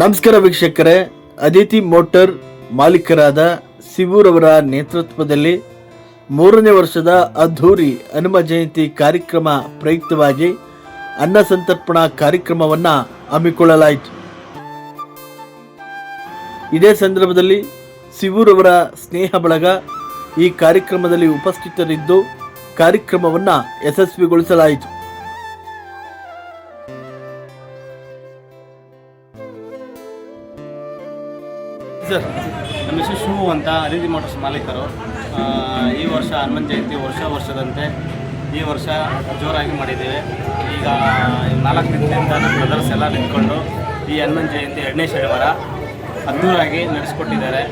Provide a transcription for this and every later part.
ನಮಸ್ಕಾರ ವೀಕ್ಷಕರೇ, ಅದಿತಿ ಮೋಟರ್ ಮಾಲೀಕರಾದ ಶಿವೂರವರ ನೇತೃತ್ವದಲ್ಲಿ 3ನೇ ವರ್ಷದ ಅದ್ಧೂರಿ ಹನುಮ ಜಯಂತಿ ಕಾರ್ಯಕ್ರಮ ಪ್ರಯುಕ್ತವಾಗಿ ಅನ್ನ ಸಂತರ್ಪಣಾ ಕಾರ್ಯಕ್ರಮವನ್ನು ಹಮ್ಮಿಕೊಳ್ಳಲಾಯಿತು. ಇದೇ ಸಂದರ್ಭದಲ್ಲಿ ಶಿವೂರವರ ಸ್ನೇಹ ಬಳಗ ಈ ಕಾರ್ಯಕ್ರಮದಲ್ಲಿ ಉಪಸ್ಥಿತರಿದ್ದು ಕಾರ್ಯಕ್ರಮವನ್ನು ಯಶಸ್ವಿಗೊಳಿಸಲಾಯಿತು. ಸರ್, ನಮ್ಮ ಹೆಸರು ಶಿವು ಅಂತ, ಅದಿತಿ ಮೋಟರ್ಸ್ ಮಾಲೀಕರು. ಈ ವರ್ಷ ಹನುಮನ್ ಜಯಂತಿ ವರ್ಷದಂತೆ ಈ ವರ್ಷ ಜೋರಾಗಿ ಮಾಡಿದ್ದೇವೆ. ಈಗ 4 ದಿನದಿಂದ ನಮ್ಮ ಬ್ರದರ್ಸ್ ಎಲ್ಲ ನಿಂತ್ಕೊಂಡು ಈ ಹನುಮನ್ ಜಯಂತಿ 2ನೇ ಶನಿವಾರ ಅದ್ಧೂರಾಗಿ ನಡೆಸ್ಕೊಟ್ಟಿದ್ದಾರೆ.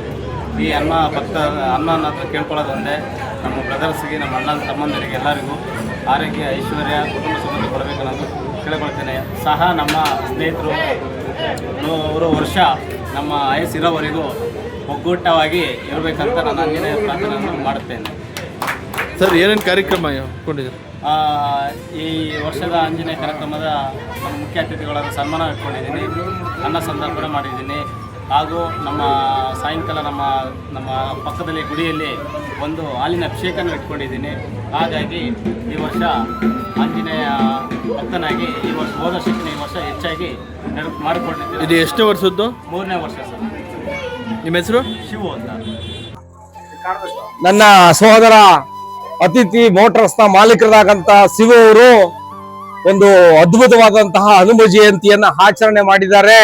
ಈ ಅನ್ನನ ಹತ್ರ ಕೇಳ್ಕೊಳ್ಳೋದೊಂದೇ, ನಮ್ಮ ಬ್ರದರ್ಸ್ಗೆ, ನಮ್ಮ ಅಣ್ಣ ತಮ್ಮಂದರಿಗೆ ಎಲ್ಲರಿಗೂ ಆರೋಗ್ಯ, ಐಶ್ವರ್ಯ, ಕುಟುಂಬ ಸಮೃದ್ಧಿ ಕೊಡಬೇಕನ್ನೋದು ಕೇಳ್ಕೊಳ್ತೇನೆ. ಸಹ ನಮ್ಮ ಸ್ನೇಹಿತರು 100 ವರ್ಷ ನಮ್ಮ ಆಯಸ್ಸಿರೋವರೆಗೂ ಒಗ್ಗೂಟವಾಗಿ ಇರಬೇಕಂತ ನಾನು ಆಂಜನೇಯ ಪ್ರಾರ್ಥನೆಯನ್ನು ಮಾಡುತ್ತೇನೆ. ಸರ್, ಏನೇನು ಕಾರ್ಯಕ್ರಮ ಇಟ್ಕೊಂಡಿದ್ದೀರಿ? ಈ ವರ್ಷದ ಆಂಜನೇಯ ಕಾರ್ಯಕ್ರಮದ ನಮ್ಮ ಮುಖ್ಯ ಅತಿಥಿಗಳಾದ ಸನ್ಮಾನ ಇಟ್ಕೊಂಡಿದ್ದೀನಿ, ಅನ್ನ ಸಂತರ್ಪಣೆ ಮಾಡಿದ್ದೀನಿ. ಹಾಗೂ ನಮ್ಮ ಸಾಯಂಕಾಲ ನಮ್ಮ ಪಕ್ಕದಲ್ಲಿ ಗುಡಿಯಲ್ಲಿ ಒಂದು ಹಾಲಿನ ಅಭಿಷೇಕನ ಇಟ್ಕೊಂಡಿದ್ದೀನಿ. ಹಾಗಾಗಿ ಈ ವರ್ಷ ಆಂಜನೇಯ ಭಕ್ತನಾಗಿ ಈ ವರ್ಷ ಹೋದ ವರ್ಷಕ್ಕಿಂತ ಈ ವರ್ಷ ಹೆಚ್ಚಾಗಿ ಮಾಡಿಕೊಂಡಿದ್ದೀನಿ. ಇದು ಎಷ್ಟನೇ ವರ್ಷದ್ದು? 3ನೇ ವರ್ಷ ಸರ್. ನಿಮ್ಮ ಹೆಸರು? ಶಿವು ಅಂತ. ನನ್ನ ಸಹೋದರ ಅತಿಥಿ ಮೋಟರ್ಸ್ನ ಮಾಲೀಕರಾದಂಥ ಶಿವು ಅವರು ಒಂದು ಅದ್ಭುತವಾದಂತಹ ಹನುಮ ಜಯಂತಿಯನ್ನ ಆಚರಣೆ ಮಾಡಿದ್ದಾರೆ.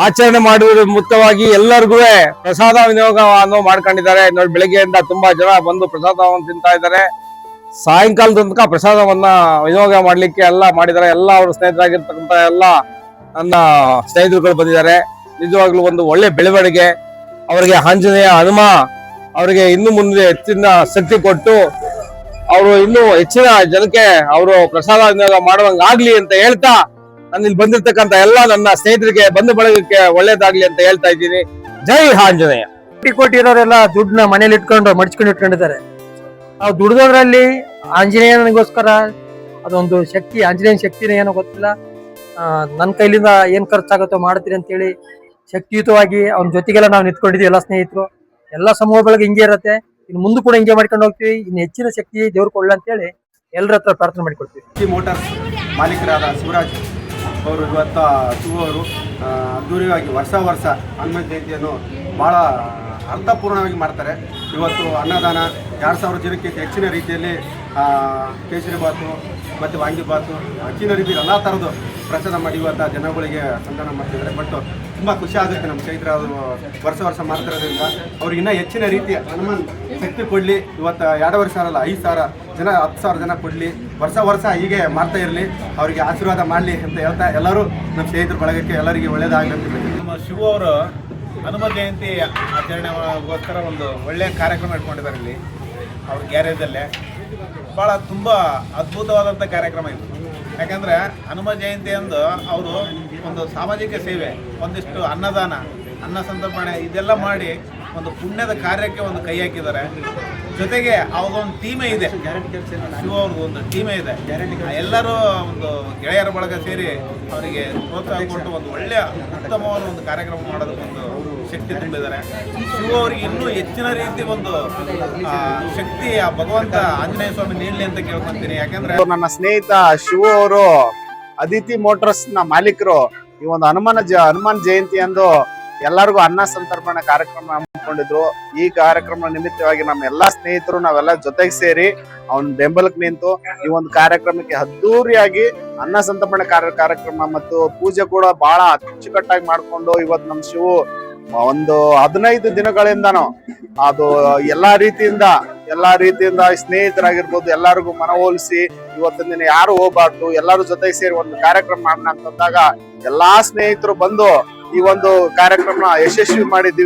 ಆಚರಣೆ ಮಾಡುವುದರ ಮುಖ್ಯವಾಗಿ ಎಲ್ಲರಿಗೂ ಪ್ರಸಾದ ವಿನಿಯೋಗವನ್ನು ಮಾಡ್ಕೊಂಡಿದ್ದಾರೆ. ನೋಡಿ, ಬೆಳಗ್ಗೆಯಿಂದ ತುಂಬಾ ಜನ ಬಂದು ಪ್ರಸಾದವನ್ನು ತಿಂತಾ ಇದ್ದಾರೆ. ಸಾಯಂಕಾಲದ ತನಕ ಪ್ರಸಾದವನ್ನ ವಿನಿಯೋಗ ಮಾಡ್ಲಿಕ್ಕೆ ಎಲ್ಲ ಮಾಡಿದ್ದಾರೆ. ಎಲ್ಲ ಅವ್ರ ಸ್ನೇಹಿತರಾಗಿರ್ತಕ್ಕಂಥ ಎಲ್ಲ ನನ್ನ ಸ್ನೇಹಿತರುಗಳು ಬಂದಿದ್ದಾರೆ. ನಿಜವಾಗ್ಲೂ ಒಂದು ಒಳ್ಳೆ ಬೆಳವಣಿಗೆ. ಅವರಿಗೆ ಆಂಜನೇಯ ಹನುಮ ಅವರಿಗೆ ಇನ್ನು ಮುಂದೆ ಹೆಚ್ಚಿನ ಶಕ್ತಿ ಕೊಟ್ಟು ಅವರು ಇನ್ನೂ ಹೆಚ್ಚಿನ ಜನಕ್ಕೆ ಅವರು ಪ್ರಸಾದ ವಿನಿಯೋಗ ಮಾಡುವಂಗಾಗ್ಲಿ ಅಂತ ಹೇಳ್ತಾ, ನಾನು ಇಲ್ಲಿ ಬಂದಿರ್ತಕ್ಕಂಥ ಎಲ್ಲ ನನ್ನ ಸ್ನೇಹಿತರಿಗೆ, ಬಂಧು ಬಳಗಕ್ಕೆ ಒಳ್ಳೇದಾಗ್ಲಿ ಅಂತ ಹೇಳ್ತಾ ಇದ್ದೀನಿ. ಜೈ ಆಂಜನೇಯ. ಕೋಟಿ ಇರೋರೆಲ್ಲ ದುಡ್ಡನ್ನ ಮನೇಲಿ ಮಡ್ಚ್ಕೊಂಡು ಇಟ್ಕೊಂಡಿದ್ದಾರೆ. ನಾವು ದುಡ್ದೋದ್ರಲ್ಲಿ ಆಂಜನೇಯನಿಗೋಸ್ಕರ ಅದೊಂದು ಶಕ್ತಿ, ಆಂಜನೇಯನ ಶಕ್ತಿನೇ ಏನೋ ಗೊತ್ತಿಲ್ಲ. ನನ್ನ ಕೈಲಿಂದ ಏನ್ ಖರ್ಚಾಗುತ್ತೋ ಮಾಡ್ತೀರಿ ಅಂತೇಳಿ ಶಕ್ತಿಯುತವಾಗಿ ಅವನ ಜೊತೆಗೆಲ್ಲ ನಾವು ನಿಂತ್ಕೊಂಡಿದ್ವಿ. ಎಲ್ಲ ಸ್ನೇಹಿತರು, ಎಲ್ಲ ಸಮೂಹ ಬೆಳಗ್ಗೆ ಹಿಂಗೆ ಇರುತ್ತೆ. ಇನ್ನು ಮುಂದೆ ಕೂಡ ಹಿಂಗೆ ಮಾಡ್ಕೊಂಡು ಹೋಗ್ತೀವಿ. ಇನ್ನು ಹೆಚ್ಚಿನ ಶಕ್ತಿ ದೇವ್ರು ಕೊಡ್ಲ ಅಂತೇಳಿ ಎಲ್ಲರ ಹತ್ರ ಪ್ರಾರ್ಥನೆ ಮಾಡಿಕೊಡ್ತೀವಿ. ಮೋಟಾರ್ಸ್ ಮಾಲೀಕರಾದ ಶಿವರಾಜ್ ಅವರು ಇವತ್ತು ಶಿವು ಅವರು ಅದ್ದೂರಿಯಾಗಿ ವರ್ಷ ಹನುಮನ್ ಜಯಂತಿಯನ್ನು ಭಾಳ ಅರ್ಥಪೂರ್ಣವಾಗಿ ಮಾಡ್ತಾರೆ. ಇವತ್ತು ಅನ್ನದಾನ 2000 ಜನಕ್ಕೆ ಹೆಚ್ಚಿನ ರೀತಿಯಲ್ಲಿ ಕೇಸರಿ ಬಾತು ಮತ್ತು ವಾಂಗಿಬಾತು ಹೆಚ್ಚಿನ ರೀತಿಯಲ್ಲಿ ಎಲ್ಲ ಥರದ್ದು ಪ್ರಸಾದ ಮಾಡಿ ಇವತ್ತು ಜನಗಳಿಗೆ ಸಂಧಾನ ಮಾಡ್ತಿದ್ದಾರೆ. ಬಟ್ ತುಂಬ ಖುಷಿ ಆಗುತ್ತೆ ನಮ್ಮ ಚೈತ್ರ ವರ್ಷ ಮಾಡ್ತಿರೋದ್ರಿಂದ ಅವ್ರಿಗೆ ಇನ್ನೂ ಹೆಚ್ಚಿನ ರೀತಿಯ ಹನುಮಾನ್ ಶಕ್ತಿ ಕೊಡಲಿ. ಇವತ್ತು 2 ವರ್ಷ ಅಲ್ಲ, 5,000 ಜನ, 10,000 ಜನ ಕೊಡಲಿ. ವರ್ಷ ಹೀಗೆ ಮಾಡ್ತಾ ಇರಲಿ, ಅವರಿಗೆ ಆಶೀರ್ವಾದ ಮಾಡಲಿ ಅಂತ ಹೇಳ್ತಾ ಎಲ್ಲರೂ ನಮ್ಮ ಸ್ನೇಹಿತರ ಬಳಗಕ್ಕೆ ಎಲ್ಲರಿಗೆ ಒಳ್ಳೆಯದಾಗಲಿ ಅಂತ ಹೇಳಿ. ನಮ್ಮ ಶಿವು ಅವರು ಹನುಮ ಜಯಂತಿ ಆಚರಣೆಗೋಸ್ಕರ ಒಂದು ಒಳ್ಳೆಯ ಕಾರ್ಯಕ್ರಮ ಇಟ್ಕೊಂಡಿದ್ದಾರೆ ಇಲ್ಲಿ ಅವ್ರ ಗ್ಯಾರೇಜಲ್ಲೇ. ಭಾಳ ತುಂಬ ಅದ್ಭುತವಾದಂಥ ಕಾರ್ಯಕ್ರಮ ಇದು. ಯಾಕಂದರೆ ಹನುಮ ಜಯಂತಿ ಅಂದು ಅವರು ಒಂದು ಸಾಮಾಜಿಕ ಸೇವೆ, ಒಂದಿಷ್ಟು ಅನ್ನದಾನ, ಅನ್ನ ಸಂತರ್ಪಣೆ ಇದೆಲ್ಲ ಮಾಡಿ ಒಂದು ಪುಣ್ಯದ ಕಾರ್ಯಕ್ಕೆ ಒಂದು ಕೈ ಹಾಕಿದ್ದಾರೆ. ಜೊತೆಗೆ ಅವ್ರದ್ದೊಂದು ಟೀಮೇ ಇದೆ, ಶಿವ ಅವ್ರದ್ದು ಒಂದು ಟೀಮೇ ಇದೆ. ಎಲ್ಲರೂ ಒಂದು ಗೆಳೆಯರ ಬಳಗ ಸೇರಿ ಅವರಿಗೆ ಪ್ರೋತ್ಸಾಹ ಕೊಟ್ಟು ಒಂದು ಒಳ್ಳೆಯ ಉತ್ತಮವಾದ ಒಂದು ಕಾರ್ಯಕ್ರಮ ಮಾಡೋದಕ್ಕೊಂದು ಶಕ್ತಿ ತುಂಬಿದ್ದಾರೆ. ಶಿವ ಅವರಿಗೆ ಇನ್ನೂ ಹೆಚ್ಚಿನ ರೀತಿ ಒಂದು ಶಕ್ತಿ ಆ ಭಗವಂತ ಆಂಜನೇಯ ಸ್ವಾಮಿ ನೀಡಲಿ ಅಂತ ಕೇಳ್ಕೊಂತೀನಿ. ಯಾಕಂದ್ರೆ ನನ್ನ ಸ್ನೇಹಿತ ಶಿವು ಅವರು ಅದಿತಿ ಮೋಟರ್ಸ್ ನ ಮಾಲೀಕರು ಈ ಒಂದು ಹನುಮಾನ್ ಜಯಂತಿ ಅಂದು ಎಲ್ಲರಿಗೂ ಅನ್ನ ಸಂತರ್ಪಣೆ ಕಾರ್ಯಕ್ರಮ ಹಮ್ಮಿಕೊಂಡಿದ್ರು. ಈ ಕಾರ್ಯಕ್ರಮ ನಿಮಿತ್ತವಾಗಿ ನಮ್ಮ ಎಲ್ಲಾ ಸ್ನೇಹಿತರು ನಾವೆಲ್ಲ ಜೊತೆಗೆ ಸೇರಿ ಅವನ ಬೆಂಬಲಕ್ಕೆ ನಿಂತು ಈ ಒಂದು ಕಾರ್ಯಕ್ರಮಕ್ಕೆ ಅದ್ದೂರಿಯಾಗಿ ಅನ್ನ ಸಂತರ್ಪಣೆ ಕಾರ್ಯಕ್ರಮ ಮತ್ತು ಪೂಜೆ ಕೂಡ ಬಹಳ ಅಚ್ಚುಕಟ್ಟಾಗಿ ಮಾಡ್ಕೊಂಡು ಇವತ್ತು ನಮ್ಮ ಶಿವು ಒಂದು 15 ದಿನಗಳಿಂದನೂ ಅದು ಎಲ್ಲಾ ರೀತಿಯಿಂದ ಸ್ನೇಹಿತರಾಗಿರ್ಬೋದು ಎಲ್ಲರಿಗೂ ಮನವೊಲಿಸಿ ಇವತ್ತಿನ ದಿನ ಯಾರು ಹೋಗ್ಬಾರ್ದು, ಎಲ್ಲರೂ ಜೊತೆಗೆ ಸೇರಿ ಒಂದು ಕಾರ್ಯಕ್ರಮ ಮಾಡೋಣ ಅಂತಂದಾಗ ಎಲ್ಲಾ ಸ್ನೇಹಿತರು ಬಂದು ಈ ಒಂದು ಕಾರ್ಯಕ್ರಮ ಯಶಸ್ವಿ ಮಾಡಿದ್ದೀವಿ.